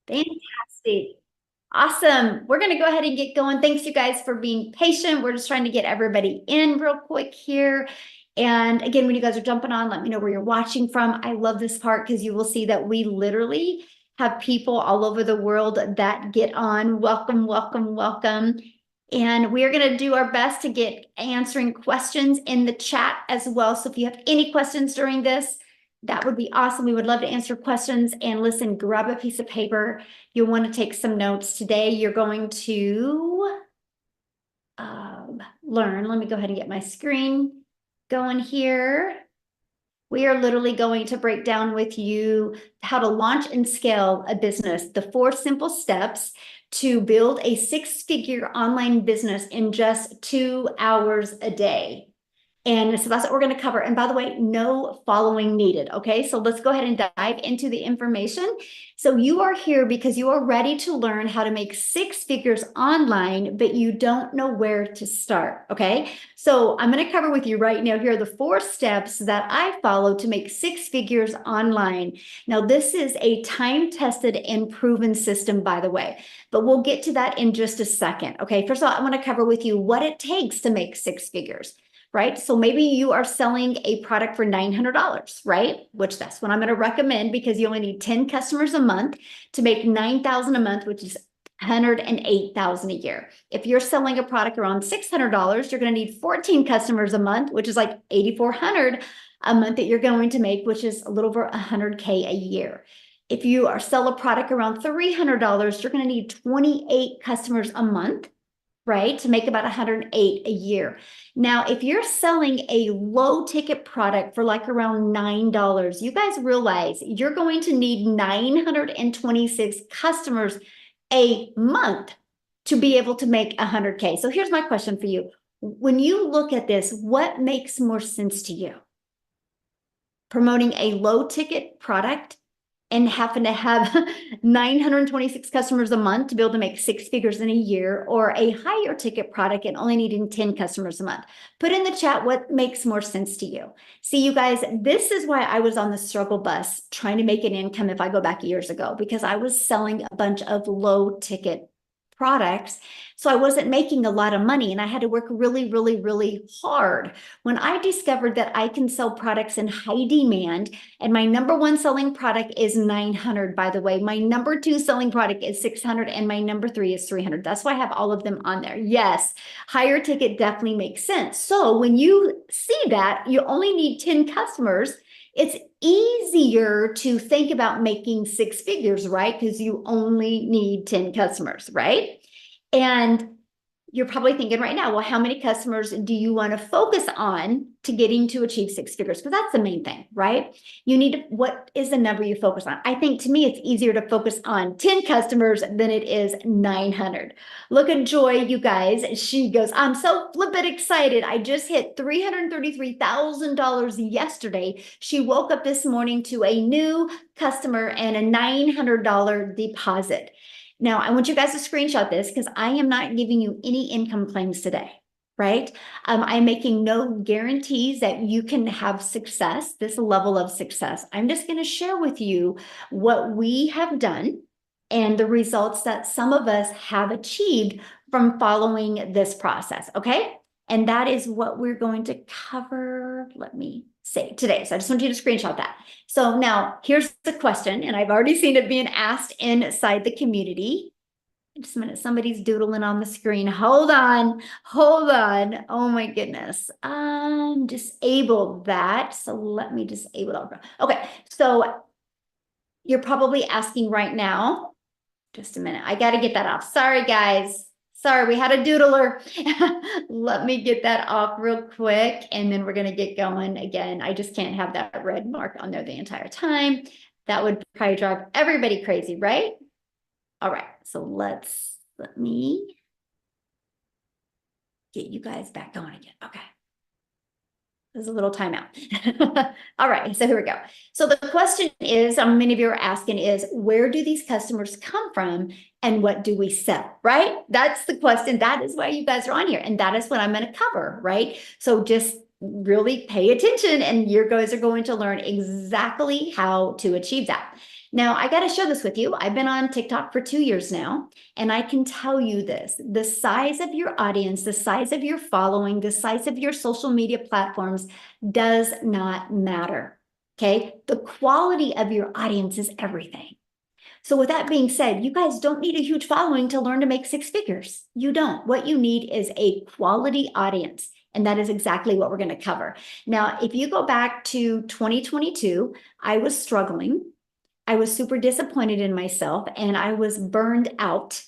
Fantastic. Awesome. We're going to go ahead and get going. Thanks, you guys, for being patient. We're just trying to get everybody in real quick here. And again, when you guys are jumping on, let me know where you're watching from. I love this part because you will see that we literally have people all over the world that get on. Welcome, welcome, welcome. And we are going to do our best to get answering questions in the chat as well. So if you have any questions during this, that would be awesome. We would love to answer questions. And listen, grab a piece of paper. You'll want to take some notes today. You're going to learn. Let me go ahead and get my screen going here. We are literally going to break down with you how to launch and scale a business, the 4 simple steps to build a 6-figure online business in just 2 hours a day. And so that's what we're going to cover. And by the way, no following needed. Okay, so let's go ahead and dive into the information. So you are here because you are ready to learn how to make 6 figures online, but you don't know where to start. Okay, so I'm going to cover with you right now. Here are the 4 steps that I follow to make 6 figures online. Now, this is a time-tested and proven system, by the way, but we'll get to that in just a second. Okay, first of all, I want to cover with you what it takes to make 6 figures. Right? So maybe you are selling a product for $900, right? Which that's what I'm going to recommend because you only need 10 customers a month to make 9,000 a month, which is 108,000 a year. If you're selling a product around $600, you're going to need 14 customers a month, which is like 8,400 a month that you're going to make, which is a little over 100K a year. If you are sell a product around $300, you're going to need 28 customers a month, right? To make about 108 a year. Now, if you're selling a low ticket product for like around $9, you guys realize you're going to need 926 customers a month to be able to make 100K. So here's my question for you. When you look at this, what makes more sense to you? Promoting a low ticket product and happen to have 926 customers a month to be able to make 6 figures in a year, or a higher ticket product and only needing 10 customers a month? Put in the chat what makes more sense to you. See, you guys, this is why I was on the struggle bus trying to make an income if I go back years ago, because I was selling a bunch of low ticket products. So I wasn't making a lot of money and I had to work really, really, really hard. When I discovered that I can sell products in high demand, and my number 1 selling product is 900, by the way, my number 2 selling product is 600, and my number 3 is 300. That's why I have all of them on there. Yes, higher ticket definitely makes sense. So when you see that you only need 10 customers, it's easier to think about making 6 figures, right? Because you only need 10 customers, right? And you're probably thinking right now, well, how many customers do you want to focus on to getting to achieve 6 figures? Because that's the main thing, right? You need to, what is the number you focus on? I think to me, it's easier to focus on 10 customers than it is 900. Look at Joy, you guys. She goes, I'm so flippin' excited. I just hit $333,000 yesterday. She woke up this morning to a new customer and a $900 deposit. Now, I want you guys to screenshot this because I am not giving you any income claims today, right? I'm making no guarantees that you can have success, this level of success. I'm just going to share with you what we have done and the results that some of us have achieved from following this process, okay? And that is what we're going to cover. Let me say today. So I just want you to screenshot that. So now here's the question, and I've already seen it being asked inside the community. Just a minute, somebody's doodling on the screen. Hold on, hold on. Oh my goodness. Disabled that. So let me disable it. Okay, so you're probably asking right now, just a minute. I got to get that off. Sorry, guys. Sorry, we had a doodler. Let me get that off real quick, and then we're going to get going again. I just can't have that red mark on there the entire time. That would probably drive everybody crazy, right? All right, so let me get you guys back going again. Okay. There's a little timeout. All right, so here we go. So the question is, many of you are asking is, where do these customers come from and what do we sell, right? That's the question. That is why you guys are on here. And that is what I'm going to cover, right? So just really pay attention and your guys are going to learn exactly how to achieve that. Now, I got to share this with you. I've been on TikTok for 2 years now, and I can tell you this, the size of your audience, the size of your following, the size of your social media platforms does not matter. Okay. The quality of your audience is everything. So with that being said, you guys don't need a huge following to learn to make six figures. You don't. What you need is a quality audience. And that is exactly what we're going to cover. Now, if you go back to 2022, I was struggling. I was super disappointed in myself and I was burned out.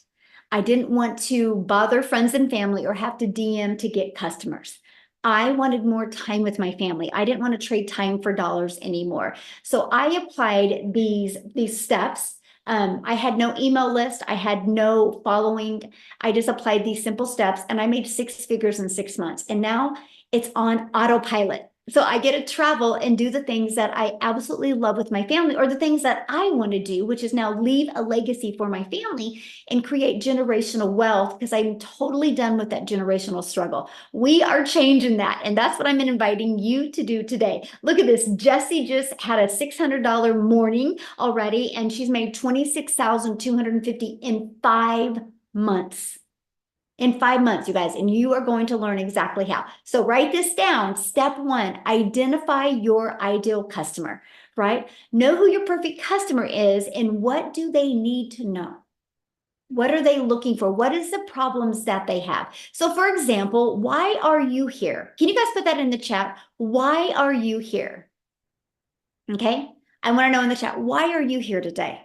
I didn't want to bother friends and family or have to DM to get customers. I wanted more time with my family. I didn't want to trade time for dollars anymore. So I applied these steps. I had no email list. I had no following. I just applied these simple steps and I made six figures in 6 months. And now it's on autopilot. So I get to travel and do the things that I absolutely love with my family, or the things that I want to do, which is now leave a legacy for my family and create generational wealth, because I'm totally done with that generational struggle. We are changing that. And that's what I'm inviting you to do today. Look at this. Jessie just had a $600 morning already, and she's made $26,250 in 5 months. In 5 months, you guys, and you are going to learn exactly how. So write this down. Step 1, identify your ideal customer, right? Know who your perfect customer is and what do they need to know? What are they looking for? What is the problems that they have? So for example, why are you here? Can you guys put that in the chat? Why are you here? Okay. I want to know in the chat, why are you here today?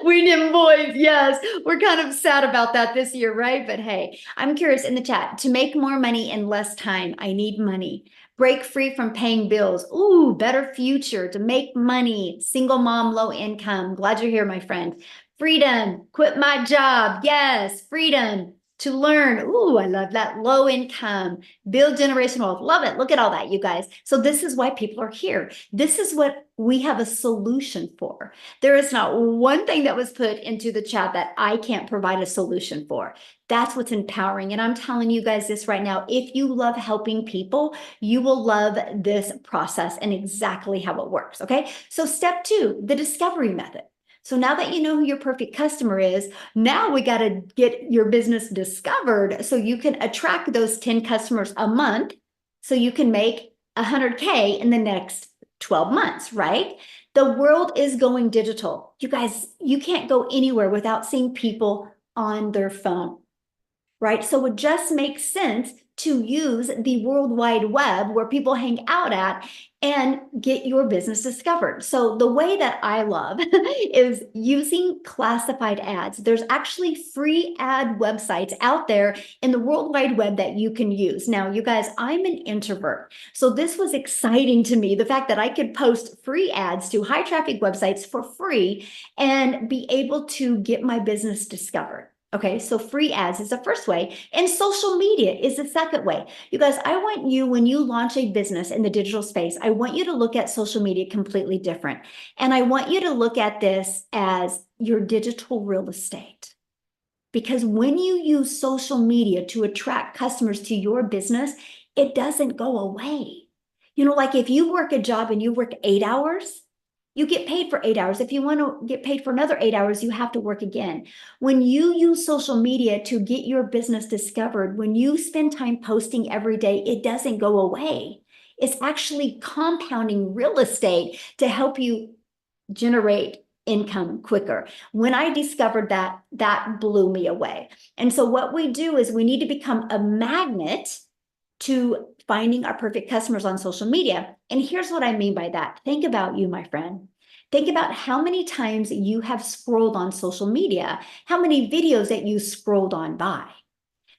We nim boys, yes. We're kind of sad about that this year, right? But hey, I'm curious in the chat, to make more money in less time, I need money. Break free from paying bills. Ooh, better future, to make money. Single mom, low income. Glad you're here, my friend. Freedom, quit my job. Yes, freedom to learn. Ooh, I love that. Low income, build generational wealth. Love it. Look at all that, you guys. So this is why people are here. This is what we have a solution for. There is not one thing that was put into the chat that I can't provide a solution for. That's what's empowering. And I'm telling you guys this right now. If you love helping people, you will love this process and exactly how it works. Okay. So step 2, the discovery method. So now that you know who your perfect customer is, now we got to get your business discovered so you can attract those 10 customers a month so you can make 100K in the next 12 months, right? The world is going digital. You guys, you can't go anywhere without seeing people on their phone, right? So it just makes sense to use the World Wide Web where people hang out at and get your business discovered. So the way that I love is using classified ads. There's actually free ad websites out there in the World Wide Web that you can use. Now, you guys, I'm an introvert. So this was exciting to me, the fact that I could post free ads to high traffic websites for free and be able to get my business discovered. Okay, so free ads is the first way, and social media is the second way. You guys, I want you, when you launch a business in the digital space, I want you to look at social media completely different. And I want you to look at this as your digital real estate. Because when you use social media to attract customers to your business, it doesn't go away. You know, like if you work a job and you work 8 hours, you get paid for 8 hours. If you want to get paid for another 8 hours, you have to work again. When you use social media to get your business discovered, when you spend time posting every day, it doesn't go away. It's actually compounding real estate to help you generate income quicker. When I discovered that, that blew me away. And so what we do is we need to become a magnet to finding our perfect customers on social media. And here's what I mean by that. Think about you, my friend. Think about how many times you have scrolled on social media, how many videos that you scrolled on by.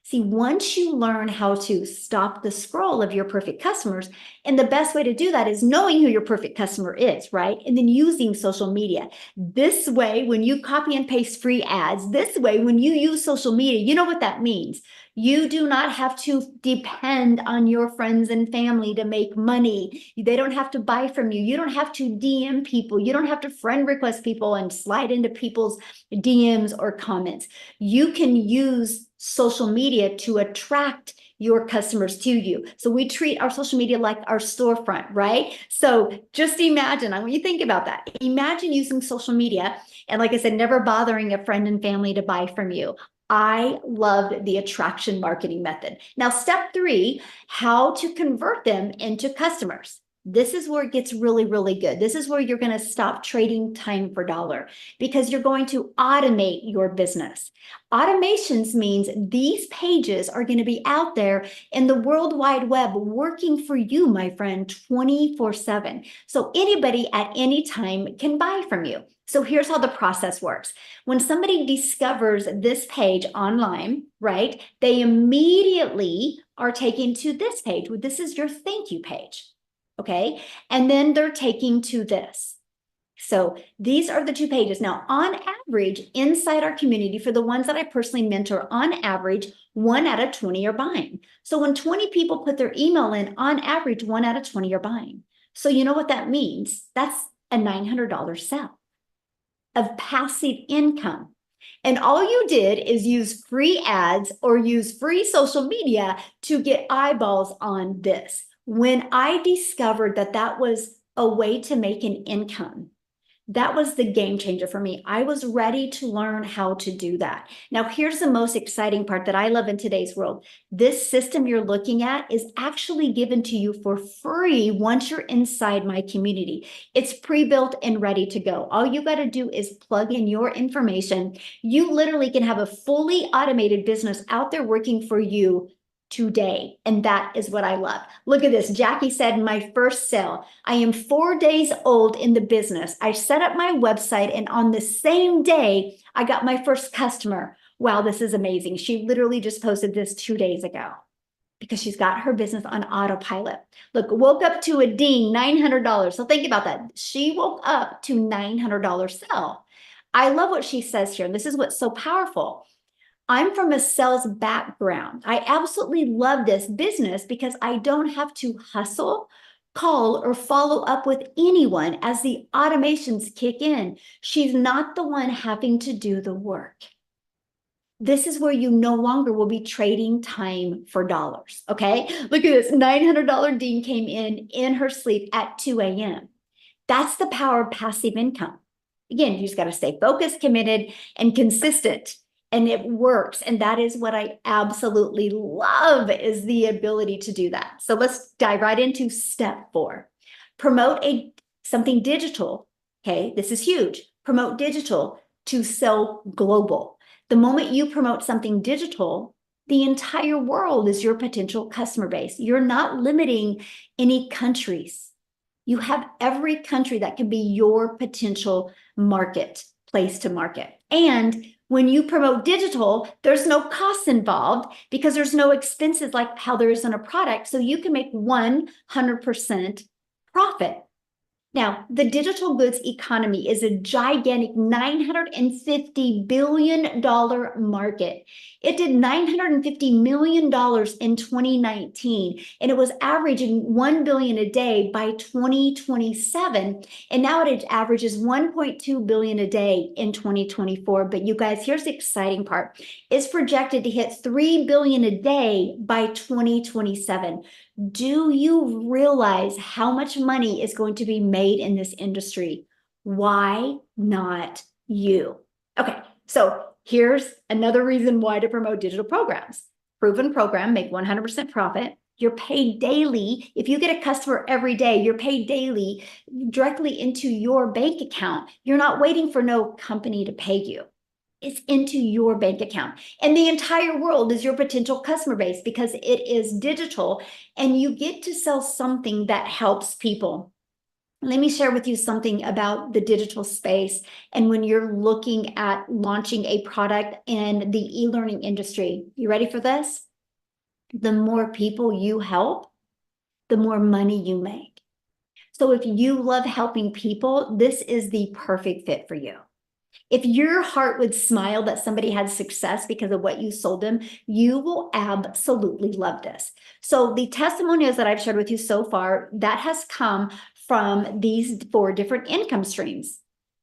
See, once you learn how to stop the scroll of your perfect customers, and the best way to do that is knowing who your perfect customer is, right? And then using social media. This way, when you copy and paste free ads, this way, when you use social media, you know what that means. You do not have to depend on your friends and family to make money. They don't have to buy from you. You don't have to DM people. You don't have to friend request people and slide into people's DMs or comments. You can use social media to attract your customers to you. So we treat our social media like our storefront, right? So just imagine, when you think about that, imagine using social media and, like I said, never bothering a friend and family to buy from you. I loved the attraction marketing method. Now, step 3, how to convert them into customers. This is where it gets really, really good. This is where you're going to stop trading time for dollar, because you're going to automate your business. Automations means these pages are going to be out there in the World Wide Web working for you, my friend, 24/7. So anybody at any time can buy from you. So here's how the process works. When somebody discovers this page online, right, they immediately are taken to this page. This is your thank you page. Okay, and then they're taking to this. So these are the 2 pages. Now, on average, inside our community, for the ones that I personally mentor, on average, 1 out of 20 are buying. So when 20 people put their email in, on average, 1 out of 20 are buying. So you know what that means? That's a $900 sale of passive income. And all you did is use free ads or use free social media to get eyeballs on this. When I discovered that that was a way to make an income, that was the game changer for me. I was ready to learn how to do that. Now, here's the most exciting part that I love in today's world. This system you're looking at is actually given to you for free once you're inside my community. It's pre-built and ready to go. All you got to do is plug in your information. You literally can have a fully automated business out there working for you today. And that is what I love. Look at this. Jackie said, my first sale. I am 4 days old in the business. I set up my website, and on the same day, I got my first customer. Wow, this is amazing. She literally just posted this 2 days ago because she's got her business on autopilot. Look, woke up to a ding, $900. So think about that. She woke up to $900 sale. I love what she says here. And this is what's so powerful. I'm from a sales background. I absolutely love this business because I don't have to hustle, call, or follow up with anyone as the automations kick in. She's not the one having to do the work. This is where you no longer will be trading time for dollars, okay? Look at this, $900 Dean came in her sleep at 2 a.m. That's the power of passive income. Again, you just got to stay focused, committed, and consistent. And it works. And that is what I absolutely love, is the ability to do that. So let's dive right into step 4. Promote something digital. Okay, this is huge. Promote digital to sell global. The moment you promote something digital, the entire world is your potential customer base. You're not limiting any countries. You have every country that can be your potential market, place to market. And when you promote digital, there's no costs involved because there's no expenses like how there is in a product. So you can make 100% profit. Now, the digital goods economy is a gigantic $950 billion market. It did $950 million in 2019, and it was averaging $1 billion a day by 2027. And now it averages $1.2 billion a day in 2024. But you guys, here's the exciting part. It's projected to hit $3 billion a day by 2027. Do you realize how much money is going to be made in this industry? Why not you? Okay, so here's another reason why to promote digital programs. Proven program, make 100% profit. You're paid daily. If you get a customer every day, you're paid daily directly into your bank account. You're not waiting for no company to pay you. It's into your bank account. And the entire world is your potential customer base because it is digital, and you get to sell something that helps people. Let me share with you something about the digital space. And when you're looking at launching a product in the e-learning industry, you ready for this? The more people you help, the more money you make. So if you love helping people, this is the perfect fit for you. If your heart would smile that somebody had success because of what you sold them, you will absolutely love this. So the testimonials that I've shared with you so far, that has come from these 4 different income streams.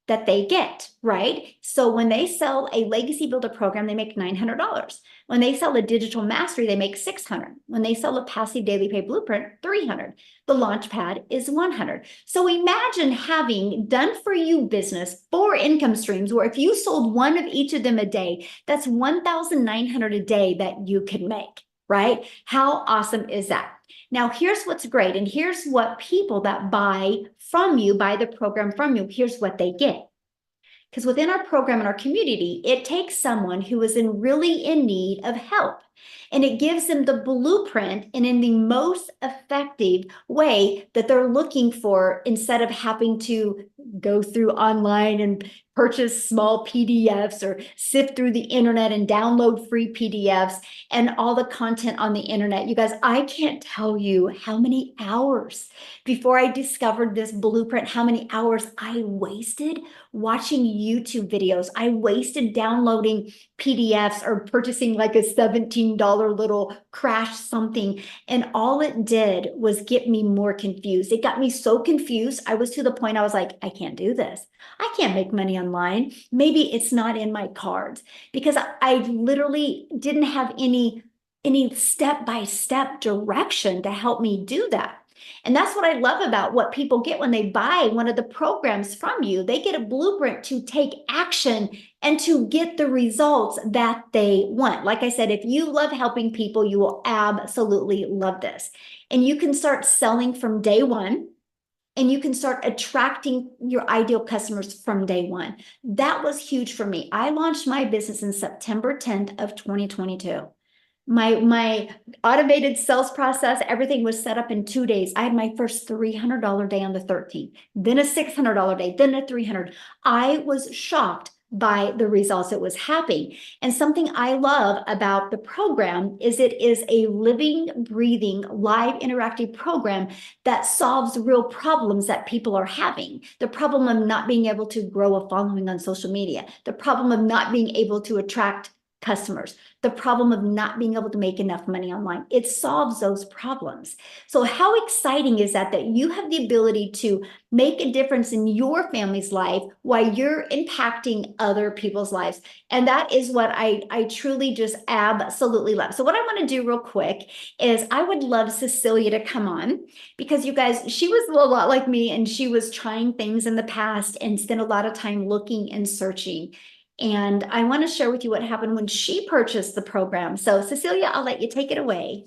that they get, right? So when they sell a legacy builder program, they make $900. When they sell a digital mastery, they make $600. When they sell a passive daily pay blueprint, $300. The Launchpad is $100. So imagine having done for you business, 4 income streams, where if you sold one of each of them a day, that's $1,900 a day that you can make, right? How awesome is that? Now, here's what's great. And here's what people that buy from you, buy the program from you, here's what they get. Because within our program and our community, it takes someone who is really in need of help. And it gives them the blueprint and in the most effective way that they're looking for, instead of having to go through online and purchase small PDFs or sift through the internet and download free PDFs and all the content on the internet. You guys, I can't tell you how many hours before I discovered this blueprint, how many hours I wasted watching YouTube videos. I wasted downloading PDFs or purchasing like a $17 little crash something. And all it did was get me more confused. It got me so confused. I was to the point I was like, I can't do this. I can't make money online. Maybe it's not in my cards, because I literally didn't have any step-by-step direction to help me do that. And that's what I love about what people get when they buy one of the programs from you. They get a blueprint to take action and to get the results that they want. Like I said, if you love helping people, you will absolutely love this. And you can start selling from day one. And you can start attracting your ideal customers from day one. That was huge for me. I launched my business in September 10th of 2022. My automated sales process, everything was set up in 2 days. I had my first $300 day on the 13th, then a $600 day, then a $300. I was shocked by the results it was having. And something I love about the program is it is a living, breathing, live, interactive program that solves real problems that people are having. The problem of not being able to grow a following on social media, the problem of not being able to attract customers, the problem of not being able to make enough money online. It solves those problems. So how exciting is that you have the ability to make a difference in your family's life while you're impacting other people's lives? And that is what I truly just absolutely love. So what I want to do real quick is I would love Cecilia to come on, because you guys, she was a lot like me, and she was trying things in the past and spent a lot of time looking and searching. And I want to share with you what happened when she purchased the program. So Cecilia, I'll let you take it away.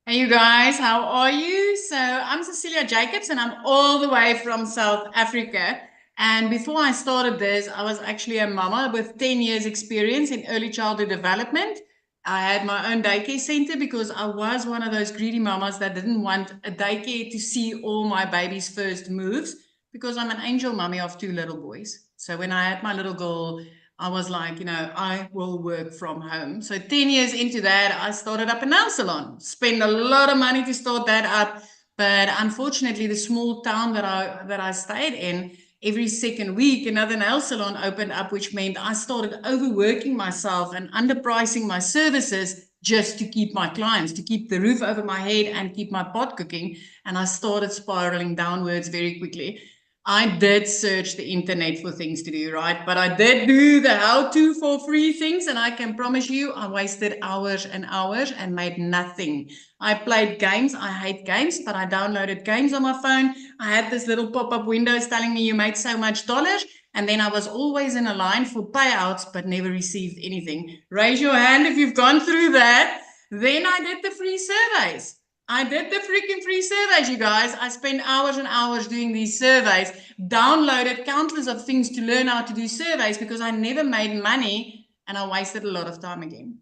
Hey, you guys, how are you? So I'm Cecilia Jacobs, and I'm all the way from South Africa. And before I started this, I was actually a mama with 10 years experience in early childhood development. I had my own daycare center because I was one of those greedy mamas that didn't want a daycare to see all my baby's first moves, because I'm an angel mummy of 2 little boys. So when I had my little girl, I was like, I will work from home. So 10 years into that, I started up a nail salon. Spent a lot of money to start that up. But unfortunately, the small town that I stayed in, every second week, another nail salon opened up, which meant I started overworking myself and underpricing my services just to keep my clients, to keep the roof over my head and keep my pot cooking. And I started spiraling downwards very quickly. I did search the internet for things to do, right? But I did do the how-to for free things, and I can promise you I wasted hours and hours and made nothing. I played games. I hate games, but I downloaded games on my phone. I had this little pop-up windows telling me you made so much dollars, and then I was always in a line for payouts, but never received anything. Raise your hand if you've gone through that. Then I did the free surveys. I did the freaking free surveys, you guys. I spent hours and hours doing these surveys, downloaded countless of things to learn how to do surveys, because I never made money and I wasted a lot of time again.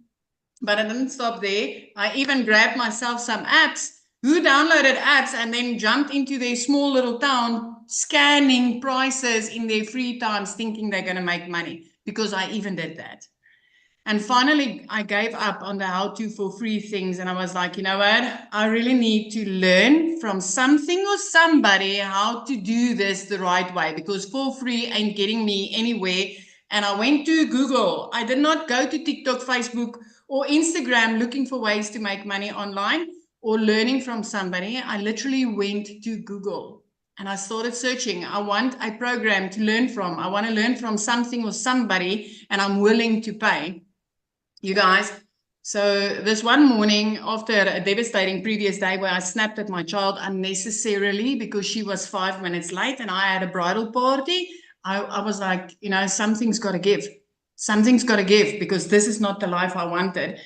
But I didn't stop there. I even grabbed myself some apps. Who downloaded apps and then jumped into their small little town, scanning prices in their free times, thinking they're going to make money, because I even did that. And finally, I gave up on the how-to for free things. And I was like, you know what? I really need to learn from something or somebody how to do this the right way, because for free ain't getting me anywhere. And I went to Google. I did not go to TikTok, Facebook, or Instagram looking for ways to make money online or learning from somebody. I literally went to Google. And I started searching. I want a program to learn from. I want to learn from something or somebody, and I'm willing to pay. You guys, so this one morning after a devastating previous day where I snapped at my child unnecessarily because she was 5 minutes late and I had a bridal party, I was like, you know, something's got to give. Something's got to give because this is not the life I wanted.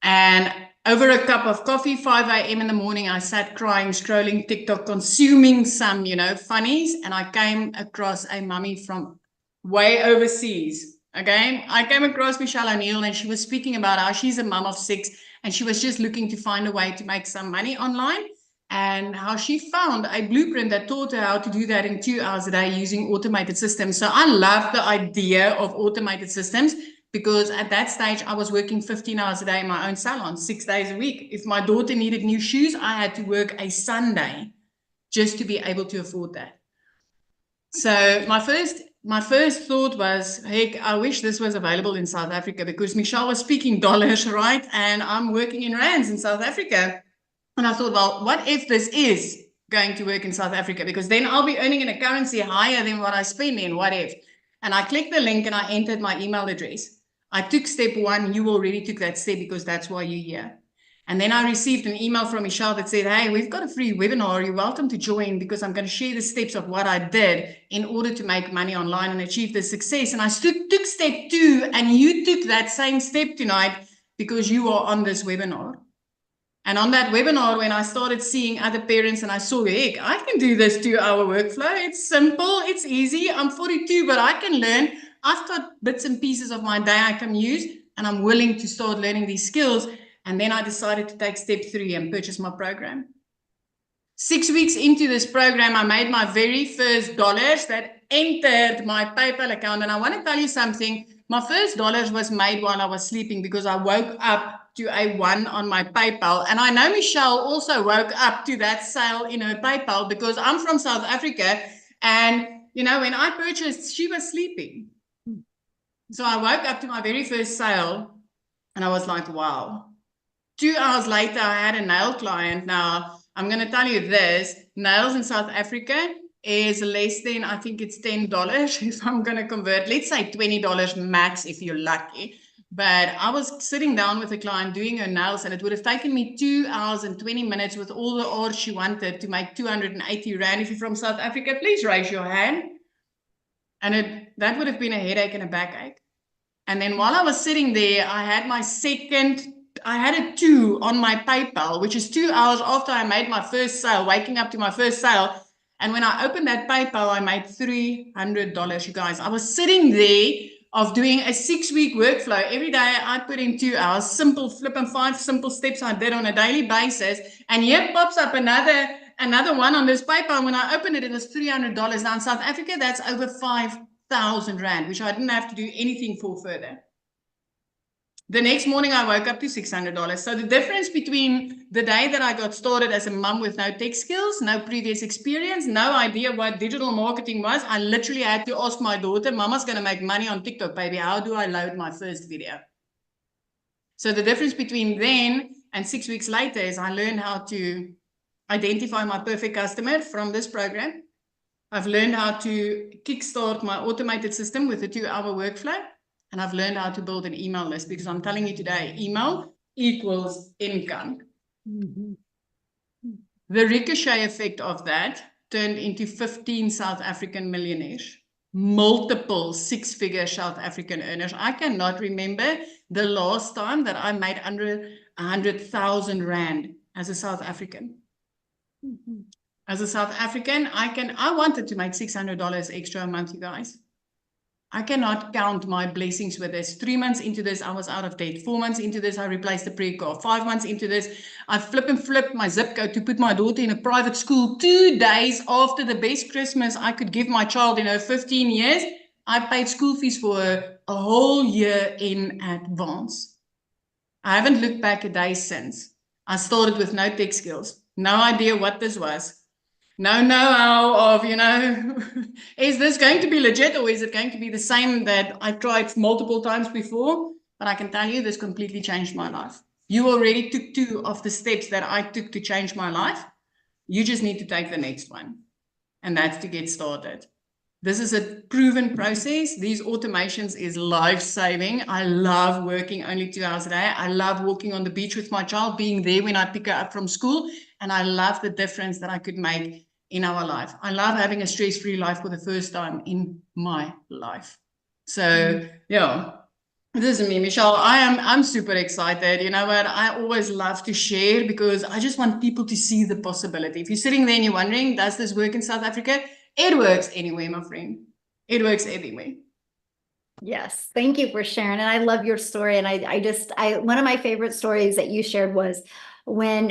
And over a cup of coffee, 5 a.m. in the morning, I sat crying, scrolling TikTok, consuming some, you know, funnies. And I came across a mummy from way overseas. Okay. I came across Michelle O'Neill and she was speaking about how she's a mum of 6 and she was just looking to find a way to make some money online and how she found a blueprint that taught her how to do that in 2 hours a day using automated systems. So I love the idea of automated systems because at that stage I was working 15 hours a day in my own salon, 6 days a week. If my daughter needed new shoes, I had to work a Sunday just to be able to afford that. So my first thought was, heck, I wish this was available in South Africa because Michelle was speaking dollars, right? And I'm working in rands in South Africa. And I thought, well, what if this is going to work in South Africa? Because then I'll be earning in a currency higher than what I spend in. What if? And I clicked the link and I entered my email address. I took step 1. You already took that step because that's why you're here. And then I received an email from Michelle that said, hey, we've got a free webinar. You're welcome to join because I'm going to share the steps of what I did in order to make money online and achieve this success. And I took step 2 and you took that same step tonight because you are on this webinar. And on that webinar, when I started seeing other parents and I saw, heck, I can do this 2-hour workflow. It's simple. It's easy. I'm 42, but I can learn. I've got bits and pieces of my day I can use, and I'm willing to start learning these skills. And then I decided to take step 3 and purchase my program. 6 weeks into this program, I made my very first dollars that entered my PayPal account. And I want to tell you something. My first dollars was made while I was sleeping because I woke up to a 1 on my PayPal. And I know Michelle also woke up to that sale in her PayPal because I'm from South Africa. And, you know, when I purchased, she was sleeping. So I woke up to my very first sale and I was like, wow. 2 hours later, I had a nail client. Now, I'm going to tell you this. Nails in South Africa is less than, I think it's $10 if I'm going to convert. Let's say $20 max if you're lucky. But I was sitting down with a client doing her nails, and it would have taken me 2 hours and 20 minutes with all the art she wanted to make 280 Rand. If you're from South Africa, please raise your hand. And that would have been a headache and a backache. And then while I was sitting there, I had a 2 on my PayPal, which is 2 hours after I made my first sale, waking up to my first sale. And when I opened that PayPal, I made $300, you guys. I was sitting there of doing a 6-week workflow. Every day I put in 2 hours, simple flip and 5 simple steps I did on a daily basis. And here pops up another one on this PayPal. When I opened it, it was $300. Now in South Africa, that's over 5,000 Rand, which I didn't have to do anything for further. The next morning, I woke up to $600. So the difference between the day that I got started as a mom with no tech skills, no previous experience, no idea what digital marketing was, I literally had to ask my daughter, Mama's going to make money on TikTok, baby. How do I load my first video? So the difference between then and 6 weeks later is I learned how to identify my perfect customer from this program. I've learned how to kickstart my automated system with a 2-hour workflow. And I've learned how to build an email list because I'm telling you today, email equals income. Mm-hmm. The ricochet effect of that turned into 15 South African millionaires, multiple 6-figure South African earners. I cannot remember the last time that I made under 100,000 Rand as a South African. Mm-hmm. As a South African, I wanted to make $600 extra a month, you guys. I cannot count my blessings with this. 3 months into this, I was out of debt. 4 months into this, I replaced the pre card. 5 months into this, I flipped my zip code to put my daughter in a private school. 2 days after the best Christmas I could give my child in her 15 years, I paid school fees for her a whole year in advance. I haven't looked back a day since. I started with no tech skills. No idea what this was. No know-how of, is this going to be legit or is it going to be the same that I tried multiple times before? But I can tell you this completely changed my life. You already took 2 of the steps that I took to change my life. You just need to take the next one. and that's to get started. This is a proven process. These automations is life-saving. I love working only 2 hours a day. I love walking on the beach with my child, being there when I pick her up from school, and I love the difference that I could make in our life. I love having a stress-free life for the first time in my life. So, yeah. This is me, Michelle. I'm super excited. You know what? I always love to share because I just want people to see the possibility. If you're sitting there and you're wondering, does this work in South Africa? It works anyway, my friend. It works anyway. Yes, thank you for sharing. And I love your story. And one of my favorite stories that you shared was when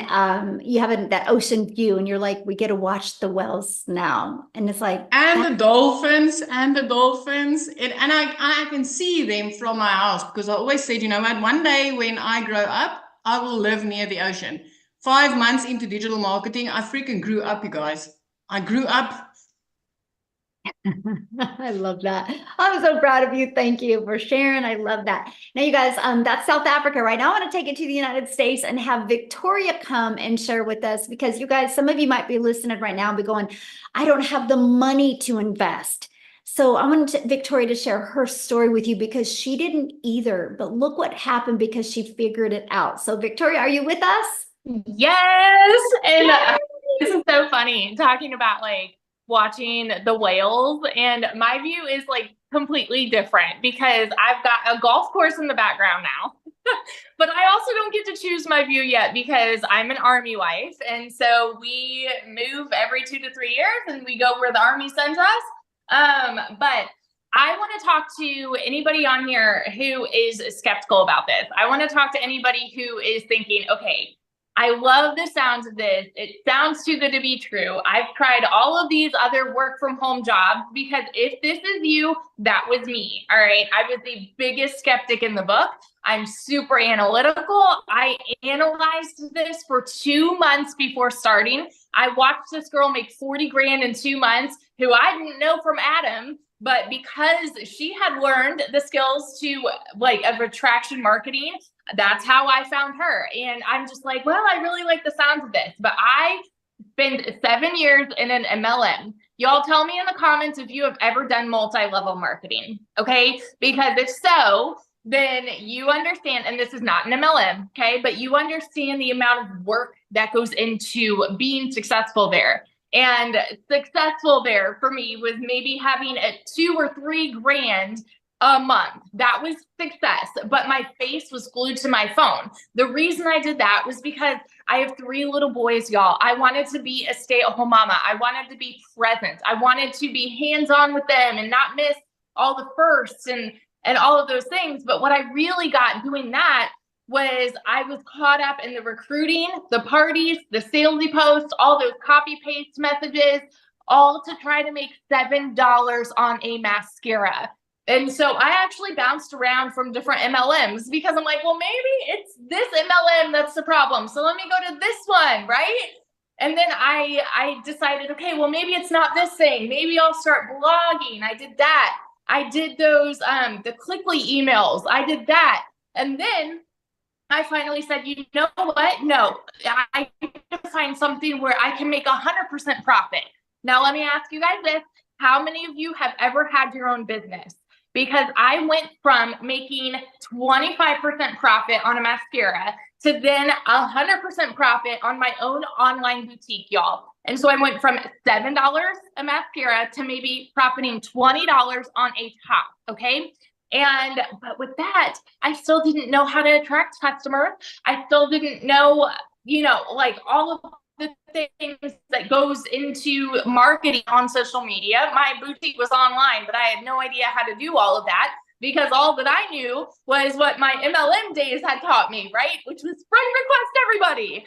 you have that ocean view and you're like, we get to watch the whales now. And it's like, and the dolphins. And I can see them from my house because I always said, you know what, one day when I grow up, I will live near the ocean. 5 months into digital marketing, I freaking grew up, you guys. I grew up. I love that. I'm so proud of you. Thank you for sharing. I love that. Now, you guys, that's South Africa right now. I want to take it to the United States and have Victoria come and share with us because you guys, some of you might be listening right now and be going, I don't have the money to invest. So I wanted Victoria to share her story with you because she didn't either, but look what happened because she figured it out. So Victoria, are you with us? Yes. And this is so funny talking about like watching the whales, and my view is like completely different because I've got a golf course in the background now. But I also don't get to choose my view yet because I'm an Army wife. And so we move every 2 to 3 years and we go where the Army sends us. But I want to talk to anybody on here who is skeptical about this. I want to talk to anybody who is thinking, okay, I love the sounds of this. It sounds too good to be true. I've tried all of these other work from home jobs because if this is you, that was me. All right. I was the biggest skeptic in the book. I'm super analytical. I analyzed this for 2 months before starting. I watched this girl make 40 grand in 2 months who I didn't know from Adam, but because she had learned the skills to like of attraction marketing, that's how I found her. And I'm just like, well, I really like the sounds of this, but I spent 7 years in an MLM. Y'all tell me in the comments if you have ever done multi-level marketing, okay? Because if so, then you understand, and this is not an MLM, okay? But you understand the amount of work that goes into being successful there. And successful there for me was maybe having a 2 or 3 grand a month. That was success, but my face was glued to my phone. The reason I did that was because I have 3 little boys, y'all. I wanted to be a stay-at-home mama. I wanted to be present. I wanted to be hands-on with them and not miss all the firsts and all of those things. But what I really got doing that was I was caught up in the recruiting, the parties, the salesy posts, all those copy paste messages, all to try to make $7 on a mascara. And so I actually bounced around from different MLMs because I'm like, well, maybe it's this MLM that's the problem. So let me go to this one, right? And then I decided, okay, well, maybe it's not this thing. Maybe I'll start blogging. I did that. I did those, the Clickly emails. I did that. And then I finally said, you know what? No, I need to find something where I can make 100% profit. Now, let me ask you guys this. How many of you have ever had your own business? Because I went from making 25% profit on a mascara to then 100% profit on my own online boutique, y'all. And so I went from $7 a mascara to maybe profiting $20 on a top, okay? But with that, I still didn't know how to attract customers. I still didn't know, like all of the things that goes into marketing on social media. My boutique was online, but I had no idea how to do all of that because all that I knew was what my MLM days had taught me, right? Which was friend request everybody.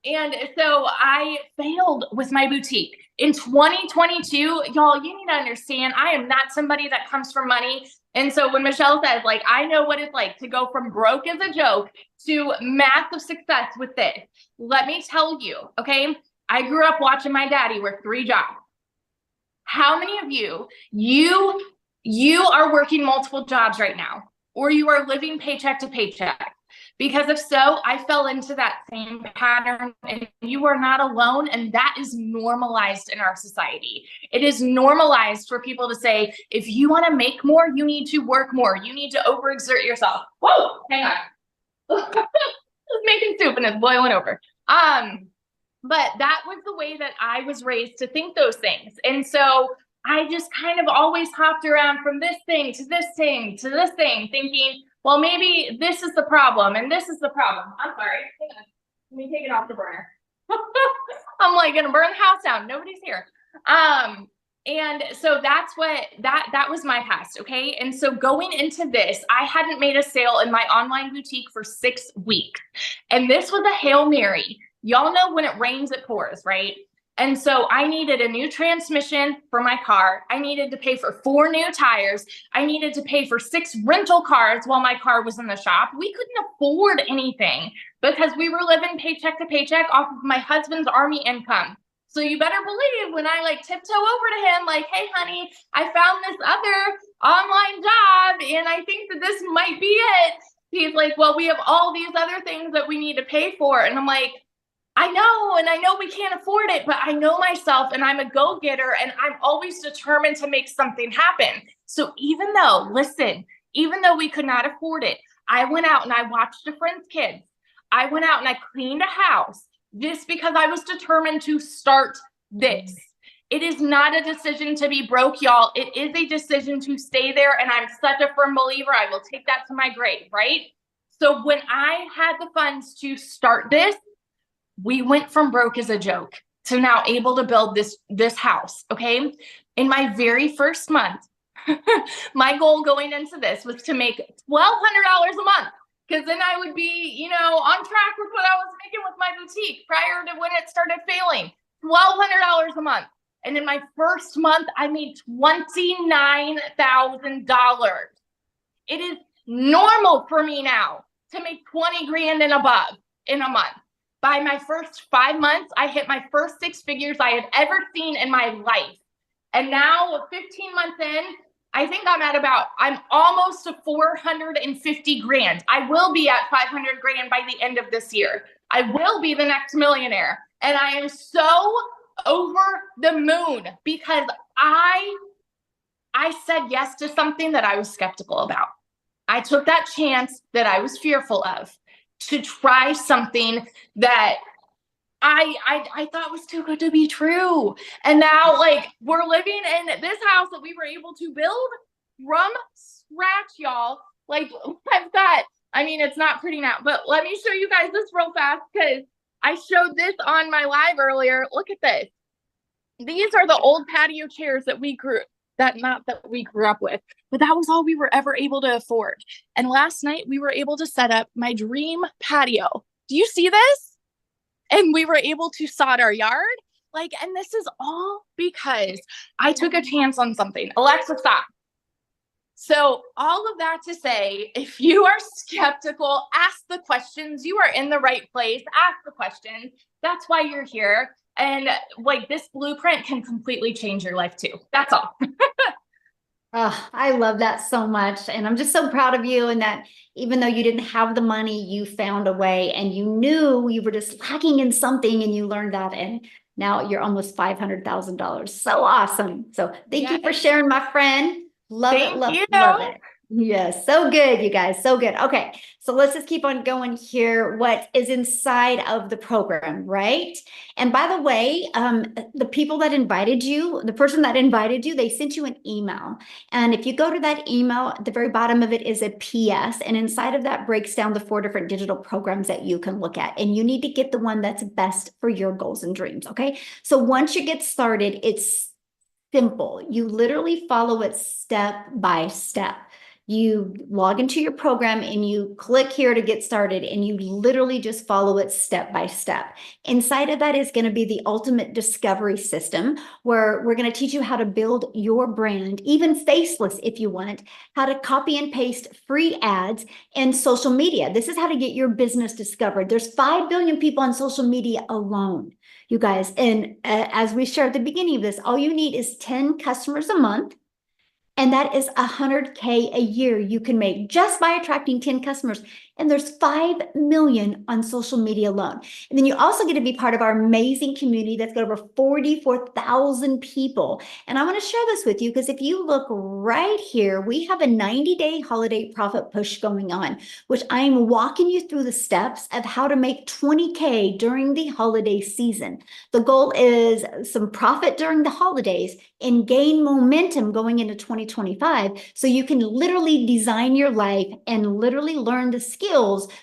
And so I failed with my boutique. In 2022, y'all, you need to understand, I am not somebody that comes from money. And so when Michelle says, like, I know what it's like to go from broke as a joke to massive success with this, let me tell you, okay, I grew up watching my daddy work 3 jobs. How many of you are working multiple jobs right now, or you are living paycheck to paycheck? Because if so, I fell into that same pattern, and you are not alone. And that is normalized in our society. It is normalized for people to say, if you want to make more, you need to work more. You need to overexert yourself. Whoa, hang on. Just making soup and it's boiling over. But that was the way that I was raised to think those things. And so I just kind of always hopped around from this thing to this thing to this thing, thinking, well, maybe this is the problem and this is the problem. I'm sorry. Hang on. Let me take it off the burner. I'm like gonna burn the house down. Nobody's here. And so that's what that was my past. Okay. And so going into this, I hadn't made a sale in my online boutique for 6 weeks. And this was a Hail Mary. Y'all know when it rains, it pours, right? And so I needed a new transmission for my car. I needed to pay for 4 new tires. I needed to pay for 6 rental cars while my car was in the shop. We couldn't afford anything because we were living paycheck to paycheck off of my husband's Army income. So you better believe when I like tiptoe over to him, like, hey, honey, I found this other online job and I think that this might be it. He's like, well, we have all these other things that we need to pay for. And I'm like, I know, and I know we can't afford it, but I know myself and I'm a go-getter and I'm always determined to make something happen. So even though we could not afford it, I went out and I watched a friend's kids. I went out and I cleaned a house just because I was determined to start this. It is not a decision to be broke, y'all. It is a decision to stay there. And I'm such a firm believer. I will take that to my grave, right? So when I had the funds to start this, we went from broke as a joke to now able to build this house, okay? In my very first month, my goal going into this was to make $1,200 a month, because then I would be, on track with what I was making with my boutique prior to when it started failing. $1,200 a month. And in my first month, I made $29,000. It is normal for me now to make 20 grand and above in a month. By my first 5 months, I hit my first 6 figures I had ever seen in my life. And now 15 months in, I think I'm almost to 450 grand. I will be at 500 grand by the end of this year. I will be the next millionaire. And I am so over the moon because I said yes to something that I was skeptical about. I took that chance that I was fearful of to try something that I thought was too good to be true. And now, like, we're living in this house that we were able to build from scratch, y'all. Like, it's not pretty now, but let me show you guys this real fast because I showed this on my live earlier. Look at this. These are the old patio chairs that we grew up with, but that was all we were ever able to afford. And last night we were able to set up my dream patio. Do you see this? And we were able to sod our yard. And this is all because I took a chance on something. Alexa, stop. So all of that to say, if you are skeptical, ask the questions. You are in the right place. Ask the questions. That's why you're here. And this blueprint can completely change your life too. That's all. Oh, I love that so much. And I'm just so proud of you. And that even though you didn't have the money, you found a way and you knew you were just lacking in something and you learned that. And now you're almost $500,000. So awesome. So thank you for sharing, my friend. Love it. Love it. Yes. So good, you guys. So good. Okay. So let's just keep on going here. What is inside of the program, right? And by the way, the people that invited you, the person that invited you, they sent you an email. And if you go to that email, at the very bottom of it is a PS. And inside of that breaks down the 4 different digital programs that you can look at. And you need to get the one that's best for your goals and dreams. Okay. So once you get started, it's simple. You literally follow it step by step. You log into your program and you click here to get started and you literally just follow it step by step. Inside of that is going to be the ultimate discovery system where we're going to teach you how to build your brand, even faceless if you want, how to copy and paste free ads and social media. This is how to get your business discovered. There's 5 billion people on social media alone, you guys. And as we shared at the beginning of this, all you need is 10 customers a month. And that is $100K a year you can make just by attracting 10 customers. And there's 5 million on social media alone. And then you also get to be part of our amazing community that's got over 44,000 people. And I want to share this with you because if you look right here, we have a 90-day holiday profit push going on, which I'm walking you through the steps of how to make 20K during the holiday season. The goal is some profit during the holidays and gain momentum going into 2025 so you can literally design your life and literally learn the skills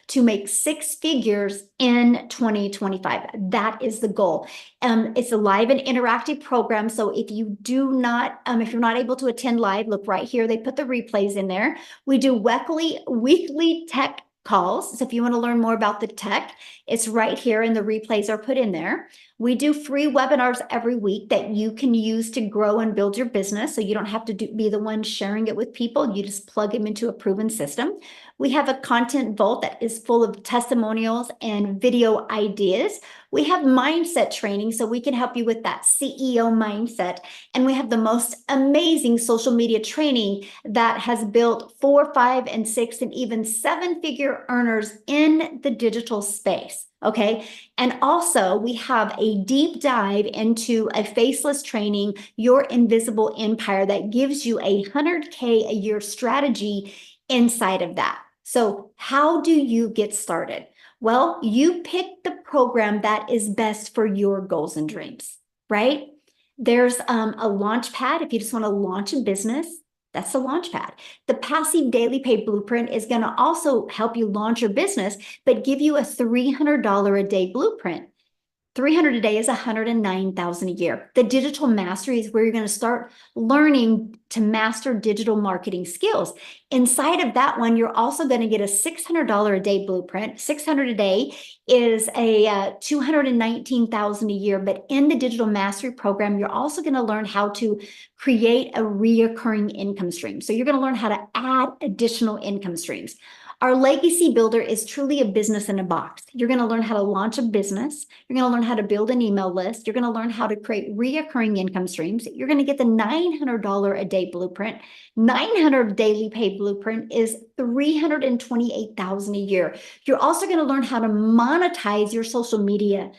to make 6 figures in 2025. That is the goal. It's a live and interactive program. So if you do not, if you're not able to attend live, look right here. They put the replays in there. We do weekly tech calls. So if you want to learn more about the tech, it's right here and the replays are put in there. We do free webinars every week that you can use to grow and build your business. So you don't have to be the one sharing it with people. You just plug them into a proven system. We have a content vault that is full of testimonials and video ideas. We have mindset training so we can help you with that CEO mindset. And we have the most amazing social media training that has built 4, 5, and 6, and even 7-figure earners in the digital space. Okay. And also we have a deep dive into a faceless training, Your Invisible Empire, that gives you a 100K a year strategy inside of that. So how do you get started? Well, you pick the program that is best for your goals and dreams, right? There's a launch pad if you just want to launch a business. That's the launch pad. The passive daily pay blueprint is going to also help you launch your business, but give you a $300 a day blueprint. 300 a day is 109,000 a year. The digital mastery is where you're going to start learning to master digital marketing skills. Inside of that one, you're also going to get a $600 a day blueprint. 600 a day is a 219,000 a year. But in the digital mastery program, you're also going to learn how to create a reoccurring income stream. So you're going to learn how to add additional income streams. Our legacy builder is truly a business in a box. You're going to learn how to launch a business. You're going to learn how to build an email list. You're going to learn how to create reoccurring income streams. You're going to get the $900 a day blueprint. 900 daily pay blueprint is 328,000 a year. You're also going to learn how to monetize your social media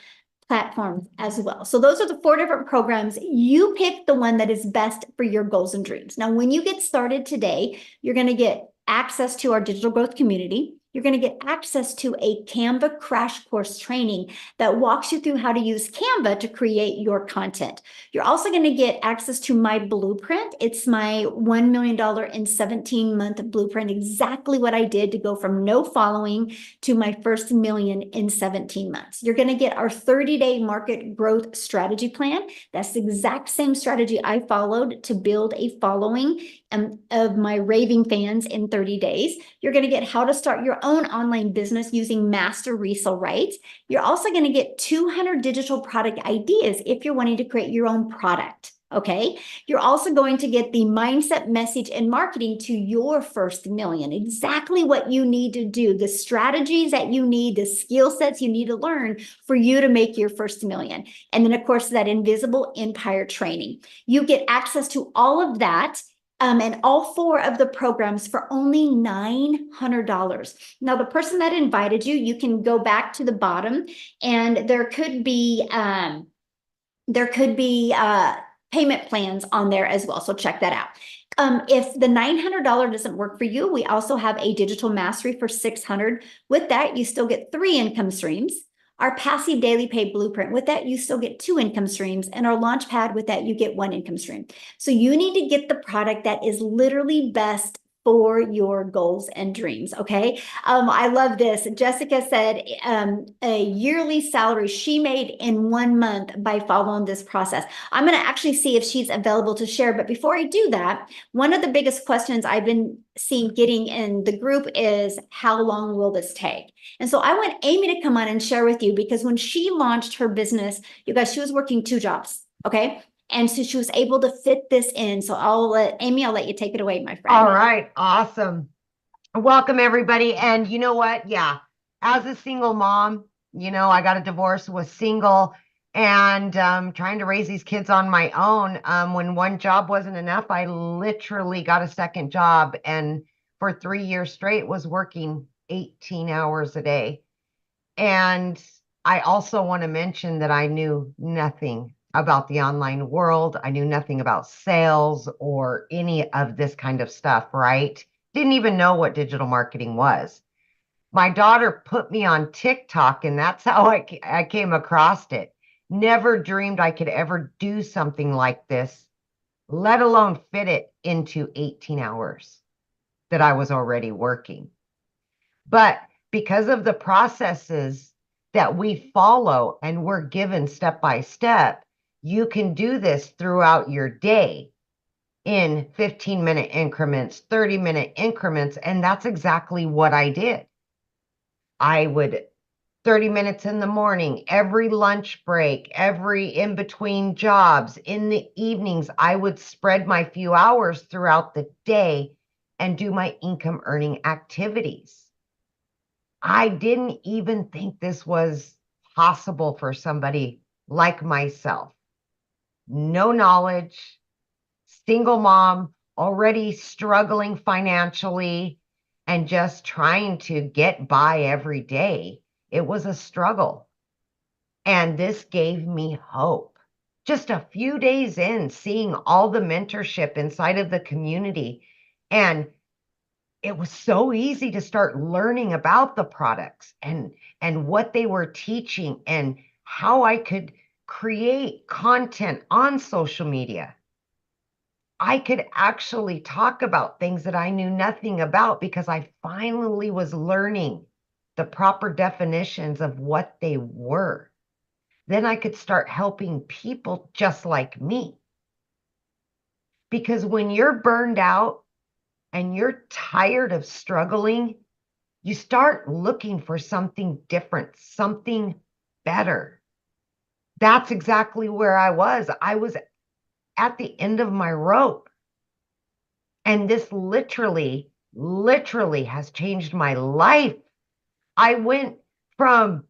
platforms as well. So those are the 4 different programs. You pick the one that is best for your goals and dreams. Now, when you get started today, you're going to get access to our digital growth community. You're going to get access to a Canva crash course training that walks you through how to use Canva to create your content. You're also going to get access to my blueprint. It's my $1 million in 17-month blueprint, exactly what I did to go from no following to my first million in 17 months. You're going to get our 30-day market growth strategy plan. That's the exact same strategy I followed to build a following of my raving fans in 30 days. You're going to get how to start your own online business using master resale rights. You're also going to get 200 digital product ideas if you're wanting to create your own product. Okay. You're also going to get the mindset, message, and marketing to your first million. Exactly what you need to do, the strategies that you need, the skill sets you need to learn for you to make your first million. And then, of course, that invisible empire training. You get access to all of that. And all 4 of the programs for only $900. Now, the person that invited you, you can go back to the bottom, and there could be payment plans on there as well. So check that out. If the $900 doesn't work for you, we also have a digital mastery for $600. With that, you still get 3 income streams. Our passive daily pay blueprint, with that, you still get 2 income streams. And our launch pad, with that, you get 1 income stream. So you need to get the product that is literally best for your goals and dreams. Okay. I love this. Jessica said a yearly salary she made in 1 month by following this process. I'm going to actually see if she's available to share. But before I do that, one of the biggest questions I've been seeing getting in the group is, how long will this take? And so I want Amy to come on and share with you, because when she launched her business, you guys, she was working 2 jobs. Okay. And so she was able to fit this in. So I'll let you take it away, my friend. All right. Awesome. Welcome, everybody. And you know what? Yeah. As a single mom, I got a divorce, was single, and trying to raise these kids on my own. When one job wasn't enough, I literally got a second job, and for 3 years straight was working 18 hours a day. And I also want to mention that I knew nothing about the online world. I knew nothing about sales or any of this kind of stuff, right? Didn't even know what digital marketing was. My daughter put me on TikTok, and that's how I came across it. Never dreamed I could ever do something like this, let alone fit it into 18 hours that I was already working. But because of the processes that we follow and we're given step by step, you can do this throughout your day in 15-minute increments, 30-minute increments. And that's exactly what I did. I would 30 minutes in the morning, every lunch break, every in between jobs, in the evenings, I would spread my few hours throughout the day and do my income earning activities. I didn't even think this was possible for somebody like myself. No knowledge, single mom, already struggling financially, and just trying to get by every day. It was a struggle. And this gave me hope. Just a few days in, seeing all the mentorship inside of the community. And it was so easy to start learning about the products and what they were teaching and how I could create content on social media. I could actually talk about things that I knew nothing about because I finally was learning the proper definitions of what they were. Then I could start helping people just like me. Because when you're burned out and you're tired of struggling, you start looking for something different, something better. That's exactly where I was. I was at the end of my rope. And this literally has changed my life. I went from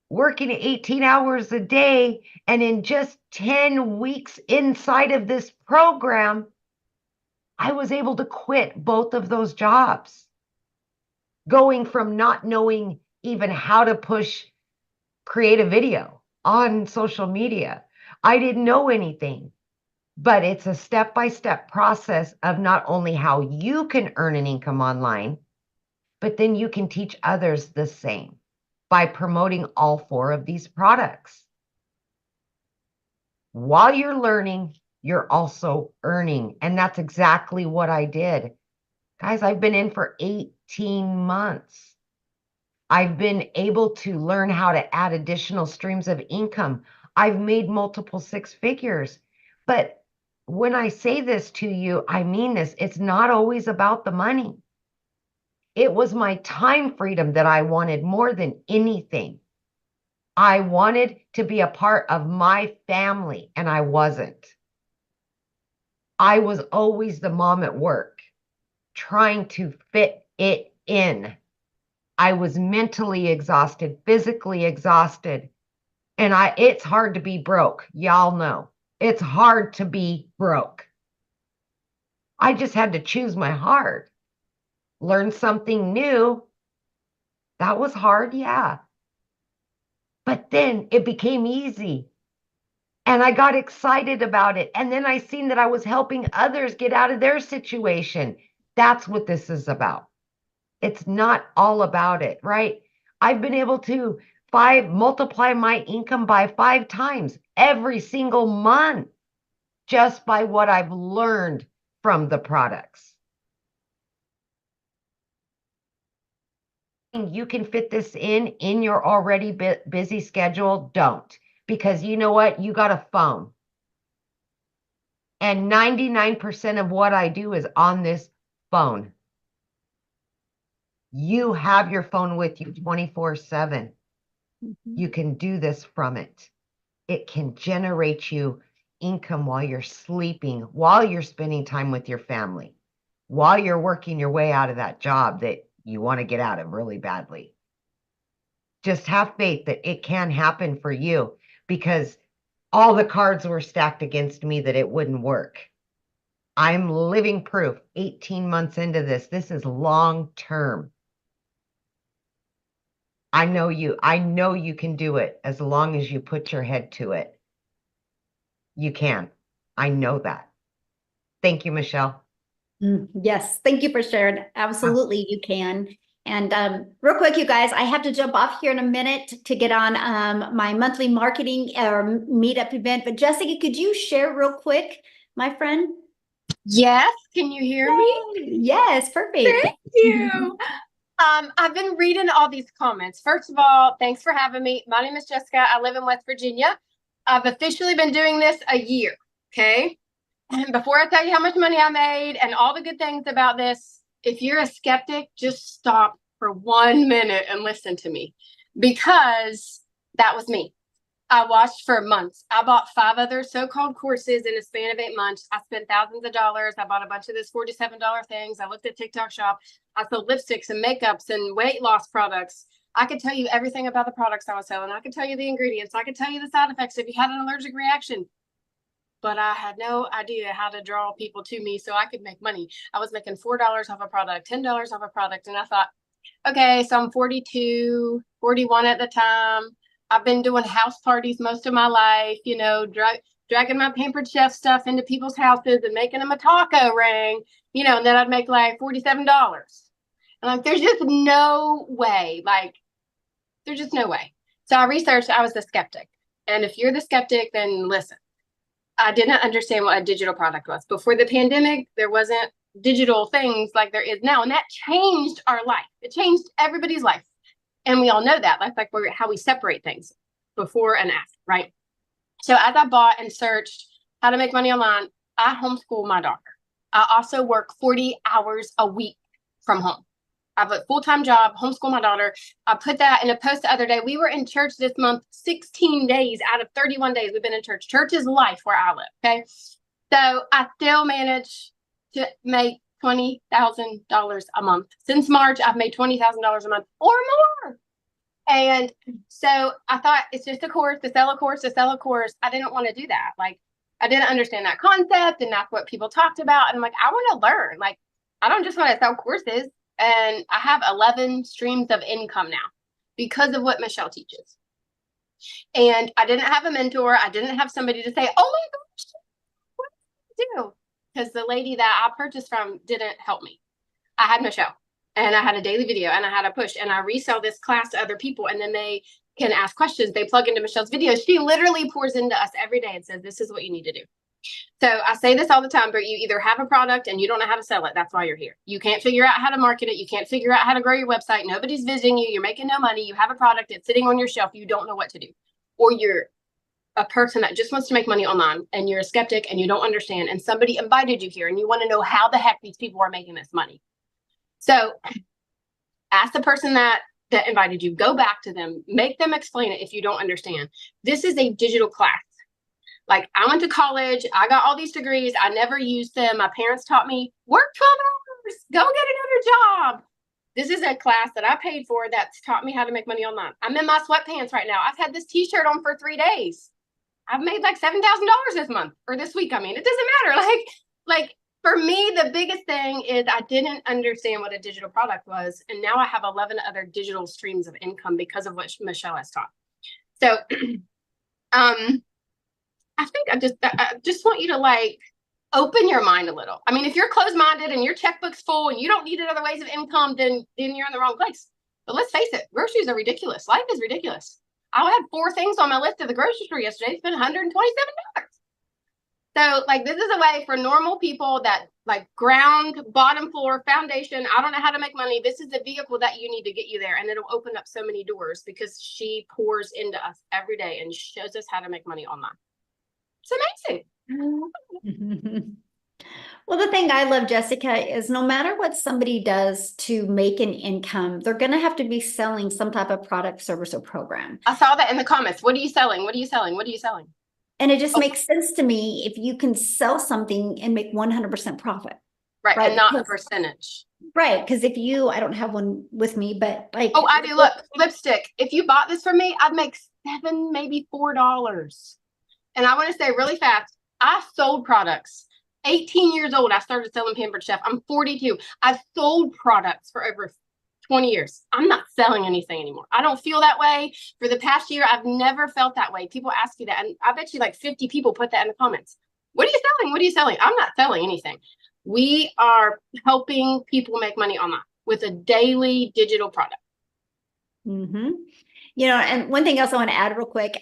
working 18 hours a day, and in just 10 weeks inside of this program, I was able to quit both of those jobs. Going from not knowing even how to create a video on social media. I didn't know anything. But it's a step-by-step process of not only how you can earn an income online, but then you can teach others the same by promoting all 4 of these products. While you're learning, you're also earning. And that's exactly what I did. Guys, I've been in for 18 months. I've been able to learn how to add additional streams of income. I've made multiple 6 figures. But when I say this to you, I mean this. It's not always about the money. It was my time freedom that I wanted more than anything. I wanted to be a part of my family, and I wasn't. I was always the mom at work, trying to fit it in. I was mentally exhausted, physically exhausted, and it's hard to be broke. Y'all know. It's hard to be broke. I just had to choose my heart. Learn something new. That was hard, yeah. But then it became easy. And I got excited about it. And then I seen that I was helping others get out of their situation. That's what this is about. It's not all about it, right? I've been able to multiply my income by 5 times every single month just by what I've learned from the products. You can fit this in your already busy schedule. Don't, because you know what? You got a phone. And 99% of what I do is on this phone. You have your phone with you 24/7. You can do this from it. It can generate you income while you're sleeping, while you're spending time with your family, while you're working your way out of that job that you want to get out of really badly. Just have faith that it can happen for you, because all the cards were stacked against me that it wouldn't work. I'm living proof 18 months into this. This is long term. I know you can do it as long as you put your head to it. You can. I know that. Thank you, Michelle. Yes, thank you for sharing. Absolutely, you can. And real quick, you guys, I have to jump off here in a minute to get on my monthly marketing or meetup event. But Jessica, could you share real quick, my friend? Yes, can you hear me? Yes, perfect. Thank you. I've been reading all these comments. First of all, thanks for having me. My name is Jessica. I live in West Virginia. I've officially been doing this a year, okay? And before I tell you how much money I made and all the good things about this, if you're a skeptic, just stop for 1 minute and listen to me, because that was me. I watched for months. I bought 5 other so-called courses in a span of 8 months. I spent thousands of dollars. I bought a bunch of this $47 things. I looked at TikTok Shop. I sold lipsticks and makeups and weight loss products. I could tell you everything about the products I was selling. I could tell you the ingredients. I could tell you the side effects if you had an allergic reaction. But I had no idea how to draw people to me so I could make money. I was making $4 off a product, $10 off a product. And I thought, okay, so I'm 42, 41 at the time. I've been doing house parties most of my life, you know, dragging my Pampered Chef stuff into people's houses and making them a taco ring, you know, and then I'd make like $47. And like, there's just no way, like, there's just no way. So I researched, I was the skeptic. And if you're the skeptic, then listen. I didn't understand what a digital product was. Before the pandemic, there wasn't digital things like there is now. And that changed our life. It changed everybody's life. And we all know that. That's like how we separate things before and after, right? So as I bought and searched how to make money online, I homeschool my daughter. I also work 40 hours a week from home. I have a full-time job, homeschool my daughter. I put that in a post the other day. We were in church this month, 16 days out of 31 days we've been in church. Church is life where I live, okay? So I still managed to make $20,000 a month. Since March, I've made $20,000 a month or more. And so I thought, it's just a course, to sell a course, to sell a course. I didn't want to do that. Like, I didn't understand that concept, and that's what people talked about. And I'm like, I want to learn. Like, I don't just want to sell courses. And I have 11 streams of income now because of what Michelle teaches. And I didn't have a mentor. I didn't have somebody to say, oh my gosh, what do I do? Because the lady that I purchased from didn't help me. I had Michelle, and I had a daily video, and I had a push, and I resell this class to other people, and then they can ask questions. They plug into Michelle's videos. She literally pours into us every day and says, this is what you need to do. So I say this all the time, but you either have a product and you don't know how to sell it. That's why you're here. You can't figure out how to market it. You can't figure out how to grow your website. Nobody's visiting you. You're making no money. You have a product. It's sitting on your shelf. You don't know what to do. Or you're a person that just wants to make money online, and you're a skeptic and you don't understand. And somebody invited you here and you want to know how the heck these people are making this money. So ask the person that invited you, go back to them, make them explain it if you don't understand. This is a digital class. Like, I went to college, I got all these degrees, I never used them. My parents taught me, work 12 hours, go get another job. This is a class that I paid for that's taught me how to make money online. I'm in my sweatpants right now. I've had this t-shirt on for 3 days. I've made like $7,000 this month, or this week. I mean, it doesn't matter. Like for me, the biggest thing is I didn't understand what a digital product was. And now I have 11 other digital streams of income because of what Michelle has taught. So, I think I just want you to like open your mind a little. I mean, if you're closed-minded and your checkbook's full and you don't need other ways of income, then you're in the wrong place. But let's face it, groceries are ridiculous. Life is ridiculous. I had 4 things on my list at the grocery store yesterday. Spent $127. So like, this is a way for normal people that like ground, bottom floor, foundation. I don't know how to make money. This is the vehicle that you need to get you there. And it'll open up so many doors because she pours into us every day and shows us how to make money online. It's amazing. Well, the thing I love, Jessica, is no matter what somebody does to make an income, they're going to have to be selling some type of product, service, or program. I saw that in the comments. What are you selling? What are you selling? What are you selling? And it just makes sense to me if you can sell something and make 100% profit. Right. And not a percentage. Right. Because if you, I don't have one with me, but like. Oh, I do. Look, lipstick. If you bought this from me, I'd make $7, maybe $4. And I want to say really fast, I sold products. 18 years old, I started selling Pampered Chef. I'm 42. I've sold products for over 20 years. I'm not selling anything anymore. I don't feel that way. For the past year, I've never felt that way. People ask you that, and I bet you like 50 people put that in the comments. What are you selling? What are you selling? I'm not selling anything. We are helping people make money online with a daily digital product. Mm-hmm. You know, and one thing else I want to add real quick.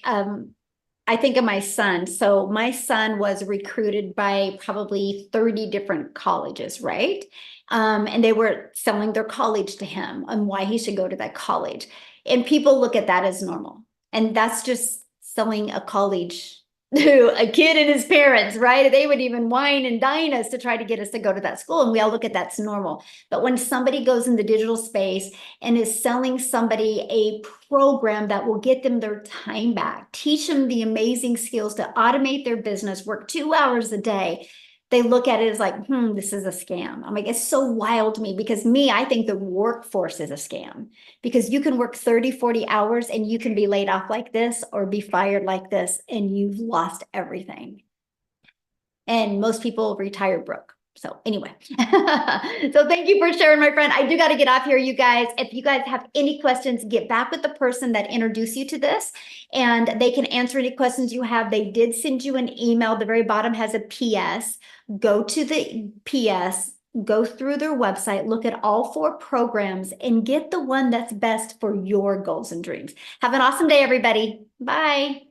I think of my son. So my son was recruited by probably 30 different colleges, right? And they were selling their college to him and why he should go to that college. And people look at that as normal. And that's just selling a college to a kid and his parents, right? They would even wine and dine us to try to get us to go to that school. And we all look at that's normal. But when somebody goes in the digital space and is selling somebody a program that will get them their time back, teach them the amazing skills to automate their business, work 2 hours a day, they look at it as like, this is a scam. I'm like, it's so wild to me because I think the workforce is a scam because you can work 30, 40 hours and you can be laid off like this or be fired like this and you've lost everything. And most people retire broke. So anyway, so thank you for sharing, my friend. I do got to get off here, you guys. If you guys have any questions, get back with the person that introduced you to this and they can answer any questions you have. They did send you an email. The very bottom has a PS. Go to the PS, go through their website, look at all 4 programs and get the one that's best for your goals and dreams. Have an awesome day, everybody. Bye.